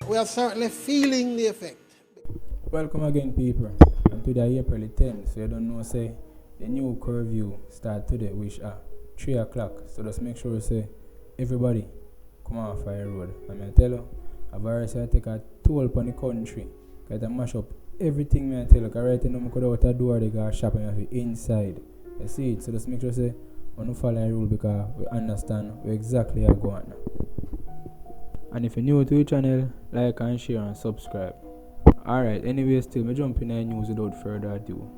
We are certainly feeling the effect. Welcome again, people. And today April 10th, so you don't know, say, the new curfew start today, which are 3 o'clock. So just make sure you say, everybody, come off the road. And I tell you, a virus will take a toll upon the country. Because it mash up everything, I tell you. Because right now, I could out the door, they go shop and you have to inside. You see it? So just make sure you say, we don't follow the rule because we understand where exactly you're going. And if you're new to the channel, like and share and subscribe. Alright, anyway, still, me jump in the news without further ado.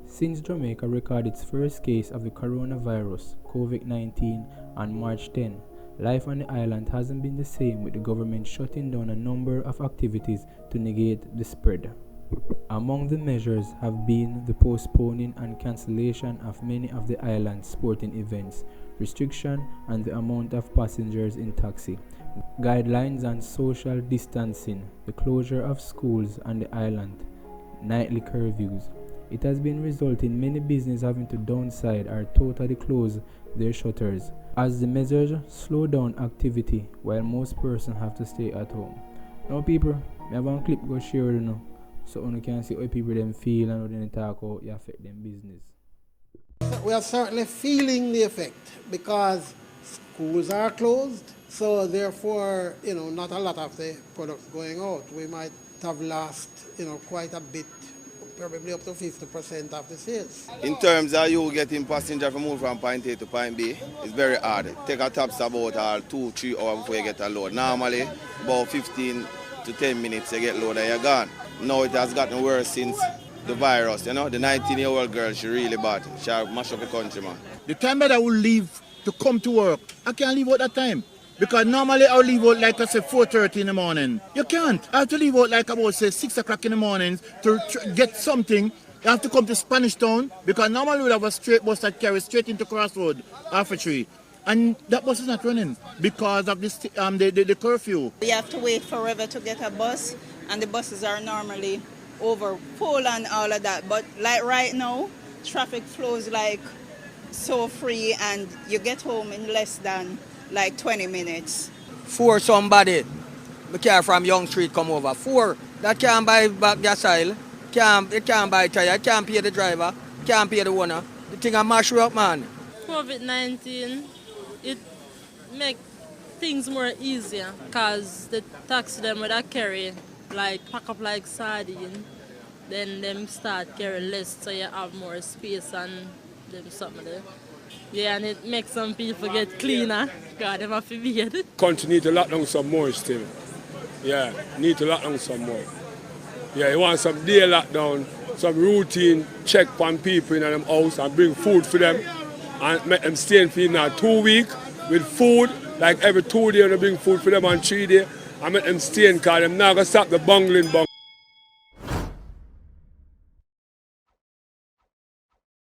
Since Jamaica recorded its first case of the coronavirus, COVID-19, on March 10, life on the island hasn't been the same, with the government shutting down a number of activities to negate the spread. Among the measures have been the postponing and cancellation of many of the island's sporting events, restriction on the amount of passengers in taxi, guidelines on social distancing, the closure of schools on the island, nightly curfews. It has been resulting in many businesses having to downsize or totally close their shutters, as the measures slow down activity while most persons have to stay at home. Now people, I have one clip go share it now, so you can see how people them feel and how they talk how it affect them business. We are certainly feeling the effect because schools are closed, so therefore, not a lot of the products going out. We might have lost, quite a bit, probably up to 50% of the sales. In terms of you getting passenger from move from point A to point B, it's very hard. Take a taxi about 2-3 hours before you get a load. Normally, about 15 to 10 minutes you get load and you're gone. Now it has gotten worse since the virus, The 19-year-old girl, she really bad. She mash up the country, man. The time that I will leave to come to work, I can't leave out that time. Because normally I'll leave out like I say 4:30 in the morning. You can't. I have to leave out like about say 6 o'clock in the morning to get something. You have to come to Spanish Town because normally we have a straight bus that carries straight into Crossroad, half a tree. And that bus is not running because of this, the curfew. You have to wait forever to get a bus, and the buses are normally over full and all of that. But like right now, traffic flows like so free and you get home in less than like 20 minutes. For somebody, the car from Young Street come over. For that can't buy back gas oil, it can't buy tire, can't pay the driver, can't pay the owner. The thing a mash you up, man. COVID-19, it make things more easier because the taxi them would carry like pack up like sardine, then them start carrying less so you have more space and them something there. Yeah, and it makes some people get cleaner. God, them have to be it. Country need to lock down some more still. Yeah, need to lock down some more. Yeah, you want some day lockdown, some routine check on people in them house and bring food for them and make them stay for 2 weeks with food. Like every 2 days they bring food for them on 3 days and make them stay because them not going to stop the bungling.